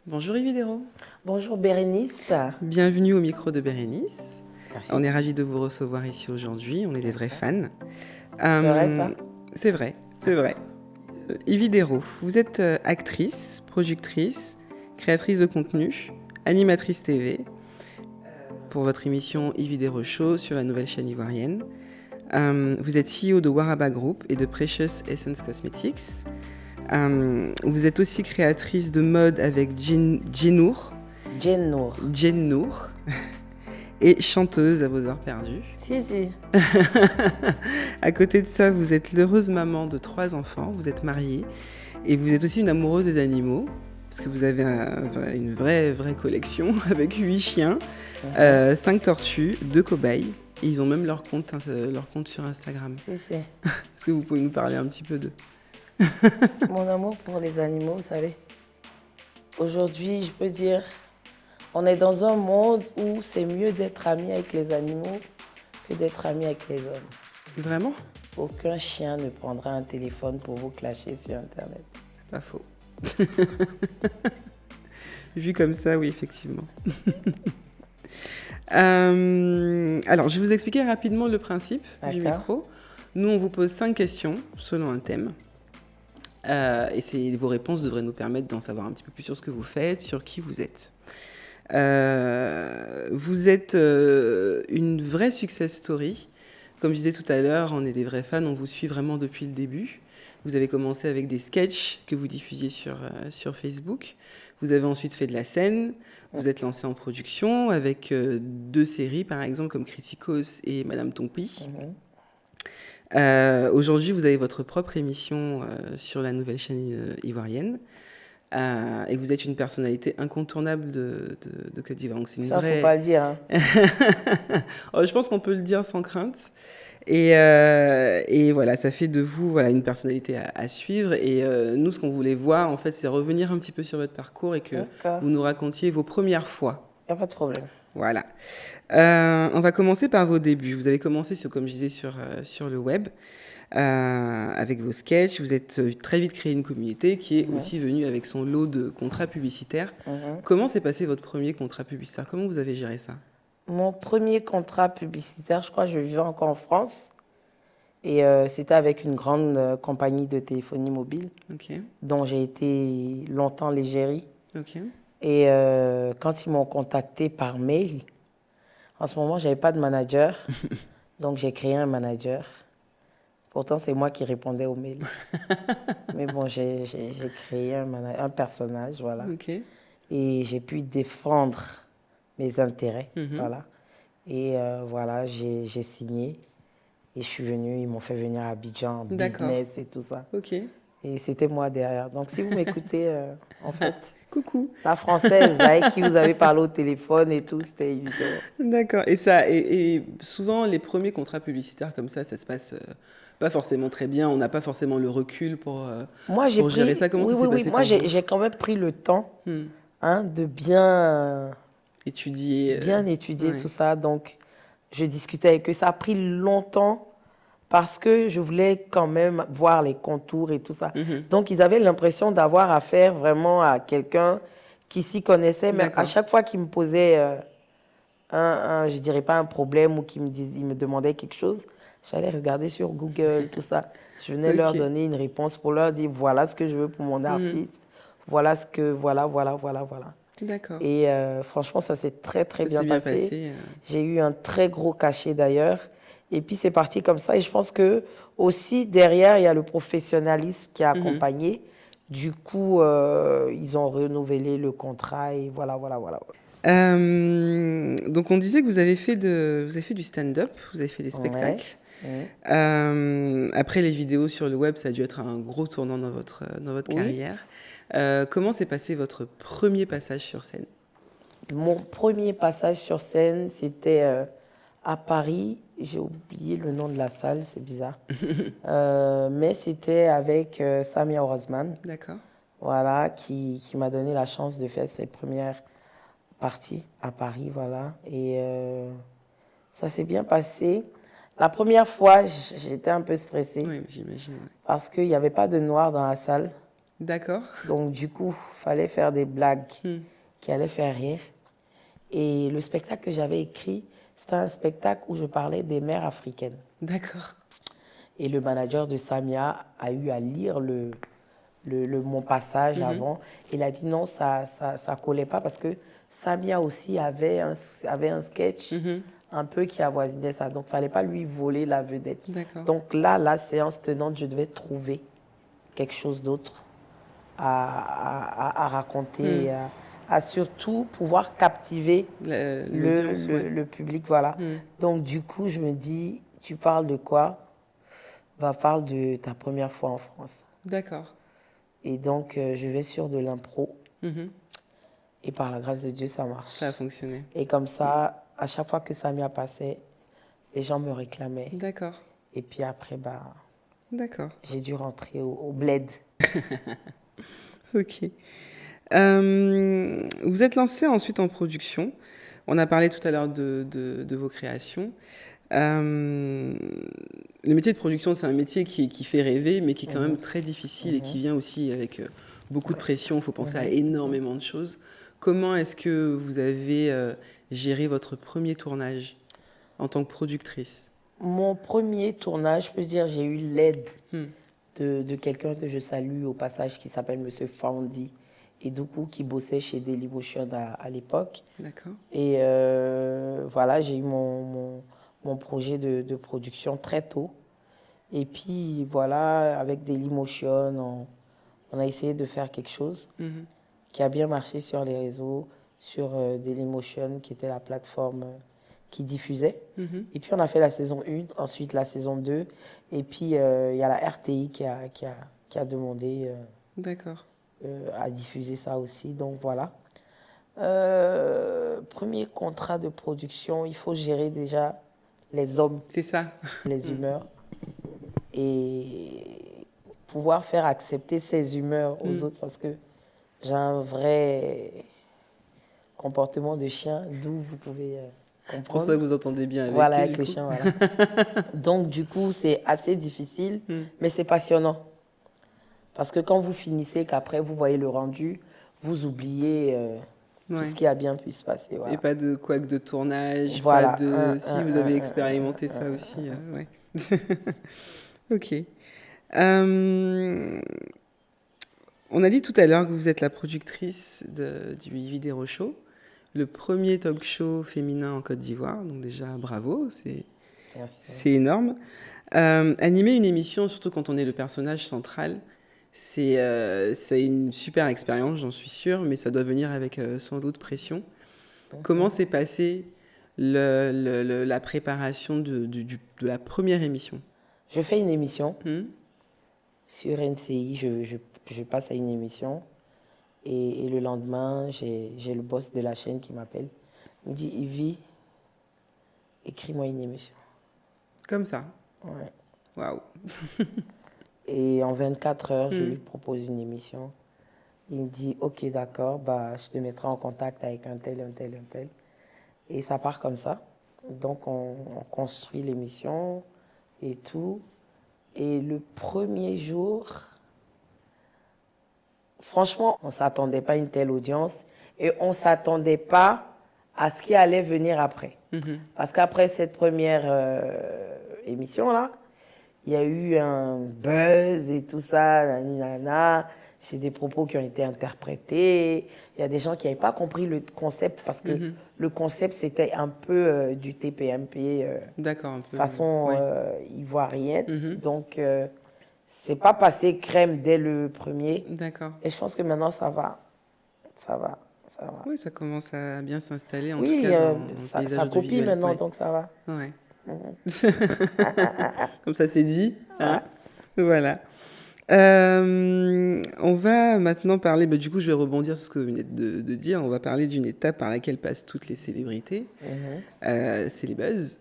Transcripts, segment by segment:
Bonjour Yvidero. Bonjour Bérénice. Bienvenue au micro de Bérénice. Merci. On est ravis de vous recevoir ici aujourd'hui, on est des vrais fans. C'est vrai ça? C'est vrai, c'est vrai. Yvidero, vous êtes actrice, productrice, créatrice de contenu, animatrice TV pour votre émission Yvidero Show sur la nouvelle chaîne ivoirienne. Vous êtes CEO de Waraba Group et de Precious Essence Cosmetics. Vous êtes aussi créatrice de mode avec Jenour. Et chanteuse à vos heures perdues. Si. À côté de ça, vous êtes l'heureuse maman de 3 enfants, vous êtes mariée et vous êtes aussi une amoureuse des animaux parce que vous avez une vraie collection avec 8 chiens, 5 tortues, 2 cobayes et ils ont même leur compte sur Instagram. Si. Est-ce que vous pouvez nous parler un petit peu d'eux? Mon amour pour les animaux, vous savez. Aujourd'hui, je peux dire, on est dans un monde où c'est mieux d'être ami avec les animaux que d'être ami avec les hommes. Vraiment? Aucun chien ne prendra un téléphone pour vous clasher sur Internet. C'est pas faux. Vu comme ça, oui, effectivement. Alors, je vais vous expliquer rapidement le principe du micro. Nous, on vous pose 5 questions selon un thème. Et vos réponses devraient nous permettre d'en savoir un petit peu plus sur ce que vous faites, sur qui vous êtes. Vous êtes une vraie success story. Comme je disais tout à l'heure, on est des vrais fans, on vous suit vraiment depuis le début. Vous avez commencé avec des sketchs que vous diffusiez sur Facebook. Vous avez ensuite fait de la scène. Vous êtes lancé en production avec 2 séries, par exemple, comme Criticos et Madame Tompi. Aujourd'hui, vous avez votre propre émission sur la nouvelle chaîne ivoirienne. Et vous êtes une personnalité incontournable de Côte d'Ivoire. Donc c'est une vraie... faut pas le dire. Hein. Je pense qu'on peut le dire sans crainte. Et voilà, ça fait de vous une personnalité à suivre. Et nous, ce qu'on voulait voir, en fait, c'est revenir un petit peu sur votre parcours et que vous nous racontiez vos premières fois. Il n'y a pas de problème. Voilà. On va commencer par vos débuts. Vous avez commencé, comme je disais, sur le web. Avec vos sketchs, vous êtes très vite créé une communauté qui est aussi venue avec son lot de contrats publicitaires. Comment s'est passé votre premier contrat publicitaire? Comment vous avez géré ça? Mon premier contrat publicitaire, je crois que je vivais encore en France. Et c'était avec une grande compagnie de téléphonie mobile, dont j'ai été longtemps l'égérie. Et quand ils m'ont contacté par mail, en ce moment, je n'avais pas de manager, donc j'ai créé un manager. Pourtant, c'est moi qui répondais aux mails. Mais bon, j'ai créé un personnage, voilà. Et j'ai pu défendre mes intérêts, voilà. Et voilà, j'ai signé. Et je suis venue, ils m'ont fait venir à Abidjan, en business et tout ça. Et c'était moi derrière. Donc, si vous m'écoutez, en fait, coucou, la française avec qui vous avez parlé au téléphone et tout, c'était évident. D'accord. Et souvent, les premiers contrats publicitaires comme ça se passe pas forcément très bien. On n'a pas forcément le recul pour gérer ça. Comment ça s'est passé? Moi, j'ai quand même pris le temps de bien étudier, tout ça. Donc, je discutais avec eux. Ça a pris longtemps parce que je voulais quand même voir les contours et tout ça. Donc, ils avaient l'impression d'avoir affaire vraiment à quelqu'un qui s'y connaissait. Mais à chaque fois qu'ils me posaient je dirais pas un problème ou qu'ils me demandaient quelque chose, j'allais regarder sur Google, tout ça. Je venais leur donner une réponse pour leur dire voilà ce que je veux pour mon artiste. Voilà ce que... Voilà. D'accord. Et franchement, ça s'est très bien passé. J'ai eu un très gros cachet d'ailleurs. Et puis c'est parti comme ça. Et je pense que aussi derrière, il y a le professionnalisme qui a accompagné. Du coup, ils ont renouvelé le contrat et voilà. Donc on disait que vous avez fait du stand-up, vous avez fait des spectacles. Après les vidéos sur le web, ça a dû être un gros tournant dans votre carrière. Comment s'est passé votre premier passage sur scène? Mon premier passage sur scène, c'était à Paris. J'ai oublié le nom de la salle, c'est bizarre. Mais c'était avec Samia Orozman. D'accord. Voilà, qui m'a donné la chance de faire ses premières parties à Paris, voilà. Et ça s'est bien passé. La première fois, j'étais un peu stressée. Oui, j'imagine. Parce qu'il n'y avait pas de noir dans la salle. D'accord. Donc, du coup, il fallait faire des blagues qui allaient faire rire. Et le spectacle que j'avais écrit, c'était un spectacle où je parlais des mères africaines. D'accord. Et le manager de Samia a eu à lire mon passage avant. Il a dit non, ça collait pas parce que Samia aussi avait un sketch un peu qui avoisinait ça. Donc, il ne fallait pas lui voler la vedette. Donc là, la séance tenante, je devais trouver quelque chose d'autre à raconter, à surtout pouvoir captiver le public. Voilà. Donc, du coup, je me dis, tu parles de quoi? Parle de ta première fois en France. D'accord. Et donc, je vais sur de l'impro. Et par la grâce de Dieu, ça marche. Ça a fonctionné. Et comme ça, à chaque fois que Samia passait, les gens me réclamaient. D'accord. Et puis après, d'accord. J'ai dû rentrer au bled. Ok. Vous êtes lancé ensuite en production. On a parlé tout à l'heure de vos créations. Le métier de production, c'est un métier qui fait rêver, mais qui est quand même très difficile et qui vient aussi avec beaucoup de pression. Il faut penser à énormément de choses. Comment est-ce que vous avez géré votre premier tournage en tant que productrice? Mon premier tournage, je peux dire, j'ai eu l'aide de quelqu'un que je salue au passage qui s'appelle Monsieur Fandi et du coup qui bossait chez Dailymotion à l'époque. D'accord. Et voilà, j'ai eu mon projet de production très tôt. Et puis voilà, avec Dailymotion, on a essayé de faire quelque chose qui a bien marché sur les réseaux, sur Dailymotion, qui était la plateforme qui diffusait. Et puis on a fait la saison 1, ensuite la saison 2. Et puis il y a la RTI qui a demandé à diffuser ça aussi. Donc voilà. Premier contrat de production, il faut gérer déjà les hommes. C'est ça. Les humeurs. Et pouvoir faire accepter ces humeurs aux autres parce que j'ai un vrai comportement de chien, d'où vous pouvez comprendre. C'est pour ça que vous entendez bien avec voilà, eux, avec les chiens, voilà. Donc, du coup, c'est assez difficile, mais c'est passionnant. Parce que quand vous finissez, qu'après, vous voyez le rendu, vous oubliez tout ce qui a bien pu se passer. Voilà. Et pas de couac de tournage, voilà. pas de... si, vous avez expérimenté ça aussi. Ouais. Ok. On a dit tout à l'heure que vous êtes la productrice du Vidéo Show, le premier talk show féminin en Côte d'Ivoire. Donc déjà, bravo, c'est énorme. Animer une émission, surtout quand on est le personnage central, c'est une super expérience, j'en suis sûre, mais ça doit venir avec sans doute pression. Comment s'est passée la préparation de la première émission? Je fais une émission sur NCI, je passe à une émission et le lendemain, j'ai le boss de la chaîne qui m'appelle. Il me dit, Yvi, écris-moi une émission. Comme ça? Ouais. Waouh. Et en 24 heures, je lui propose une émission. Il me dit, ok, d'accord, je te mettrai en contact avec un tel, un tel, un tel. Et ça part comme ça. Donc, on construit l'émission et tout. Et le premier jour, franchement, on ne s'attendait pas à une telle audience et on ne s'attendait pas à ce qui allait venir après. Parce qu'après cette première émission-là, il y a eu un buzz et tout ça, nanana. C'est des propos qui ont été interprétés. Il y a des gens qui n'avaient pas compris le concept parce que le concept, c'était un peu du TPMP façon ivoirienne. Donc, c'est pas passé crème dès le premier. D'accord. Et je pense que maintenant, ça va. Ça va. Oui, ça commence à bien s'installer, en tout Oui, cas dans le paysage ça copie audiovisuel. maintenant, donc ça va. Ouais. Comme ça, c'est dit. Hein. Voilà. On va maintenant parler, du coup je vais rebondir sur ce que vous venez de dire, on va parler d'une étape par laquelle passent toutes les célébrités, c'est les buzz.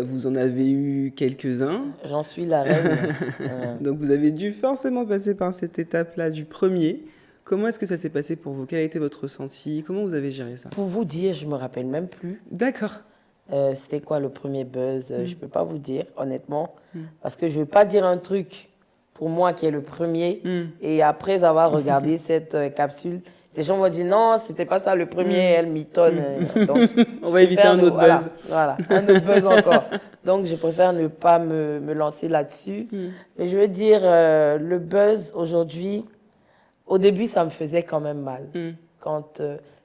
Vous en avez eu quelques-uns. J'en suis la reine. Donc vous avez dû forcément passer par cette étape-là du premier. Comment est-ce que ça s'est passé pour vous? Quel a été votre ressenti? Comment vous avez géré ça? Pour vous dire, je ne me rappelle même plus. D'accord. C'était quoi le premier buzz? Je ne peux pas vous dire, honnêtement, parce que je ne veux pas dire un truc pour moi qui est le premier. Et après avoir regardé cette capsule, des gens vont dire non, c'était pas ça le premier, elle mitonne. Donc, on va éviter un autre buzz. Voilà, un autre buzz encore. Donc, je préfère ne pas me lancer là-dessus. Mais je veux dire, le buzz aujourd'hui, au début, ça me faisait quand même mal. Quand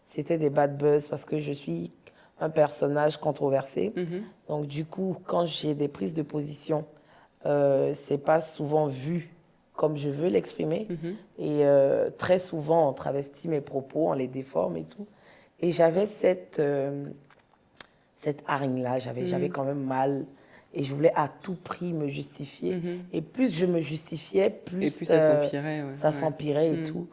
c'était des bad buzz, parce que je suis un personnage controversé. Donc, du coup, quand j'ai des prises de position, c'est pas souvent vu comme je veux l'exprimer. Et très souvent, on travestit mes propos, on les déforme et tout. Et j'avais cette hargne-là, j'avais quand même mal. Et je voulais à tout prix me justifier. Et plus je me justifiais, plus ça s'empirait. Ça s'empirait et tout.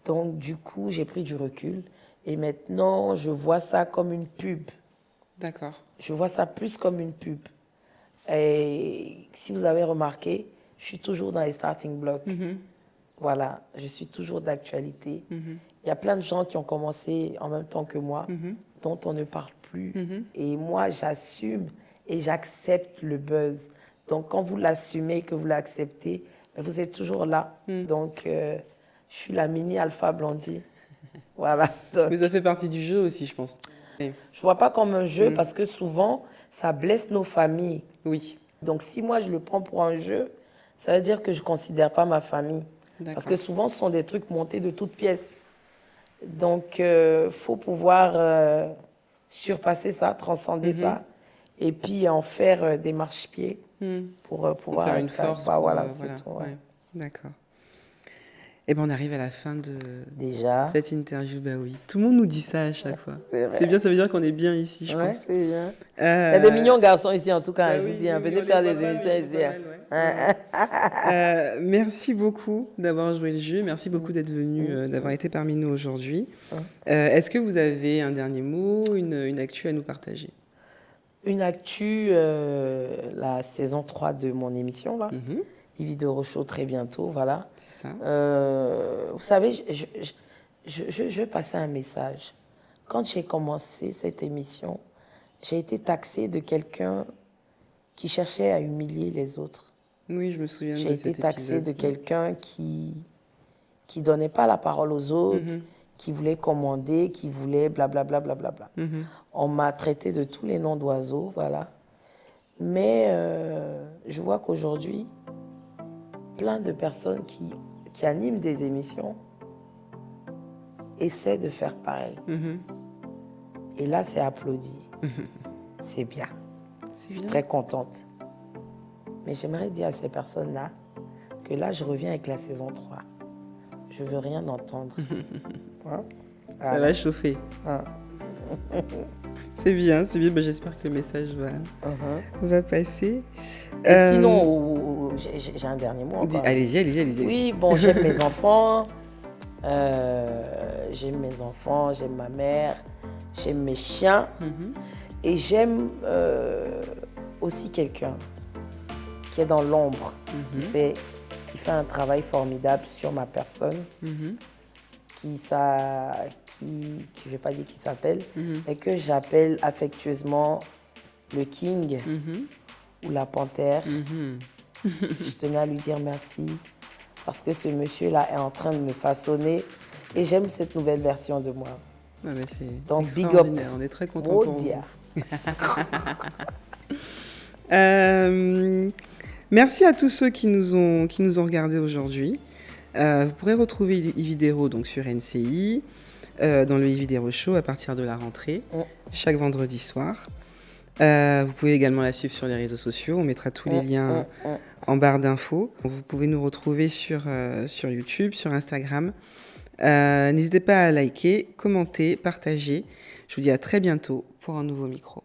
Donc, du coup, j'ai pris du recul. Et maintenant, je vois ça comme une pub. D'accord. Je vois ça plus comme une pub. Et si vous avez remarqué, je suis toujours dans les starting blocks. Voilà, je suis toujours d'actualité. Il y a plein de gens qui ont commencé en même temps que moi, dont on ne parle plus. Et moi, j'assume et j'accepte le buzz. Donc, quand vous l'assumez, que vous l'acceptez, vous êtes toujours là. Donc, je suis la mini Alpha Blondie. Voilà. Donc, mais ça fait partie du jeu aussi, je pense. je ne vois pas comme un jeu parce que souvent, ça blesse nos familles. Oui. Donc, si moi, je le prends pour un jeu, ça veut dire que je ne considère pas ma famille. Parce que souvent, ce sont des trucs montés de toutes pièces. Donc, il faut pouvoir surpasser ça, transcender ça, et puis en faire des marchepieds pour pouvoir... faire une force. Voilà, c'est tout. Ouais. D'accord. Eh bien, on arrive à la fin de cette interview. Bah oui, tout le monde nous dit ça à chaque fois. C'est bien, ça veut dire qu'on est bien ici, je pense. C'est bien. Il y a des mignons garçons ici, en tout cas. Je vous dis, venez faire des émissions ici. Merci beaucoup d'avoir joué le jeu. Merci beaucoup d'être venu, d'avoir été parmi nous aujourd'hui. Est-ce que vous avez un dernier mot, une actu à nous partager? Une actu, la saison 3 de mon émission, là. Yvidéro Show très bientôt, voilà. C'est ça. Vous savez, je vais passer un message. Quand j'ai commencé cette émission, j'ai été taxée de quelqu'un qui cherchait à humilier les autres. Oui, je me souviens de cet épisode. J'ai été taxée de quelqu'un qui donnait pas la parole aux autres, qui voulait commander, qui voulait blablabla. On m'a traité de tous les noms d'oiseaux, voilà. Mais je vois qu'aujourd'hui, plein de personnes qui animent des émissions essaient de faire pareil. Et là, c'est applaudi. C'est bien. Je suis très contente. Mais j'aimerais dire à ces personnes-là que là, je reviens avec la saison 3. Je veux rien entendre. Ça va chauffer. C'est bien. Ben, j'espère que le message va passer. Et sinon, j'ai un dernier mot encore. Allez-y. Oui, bon, j'aime mes enfants. J'aime ma mère, j'aime mes chiens. Et j'aime aussi quelqu'un qui est dans l'ombre, qui fait un travail formidable sur ma personne, je ne vais pas dire qui s'appelle, mais que j'appelle affectueusement le King ou la Panthère. Je tenais à lui dire merci parce que ce monsieur-là est en train de me façonner et j'aime cette nouvelle version de moi. Donc, big up. On est très contents pour vous. Merci à tous ceux qui nous ont regardés aujourd'hui. Vous pourrez retrouver Yvidéro donc sur NCI, dans le Yvidéro Show à partir de la rentrée, chaque vendredi soir. Vous pouvez également la suivre sur les réseaux sociaux. On mettra tous les liens en barre d'infos. Vous pouvez nous retrouver sur YouTube, sur Instagram. N'hésitez pas à liker, commenter, partager. Je vous dis à très bientôt pour un nouveau micro.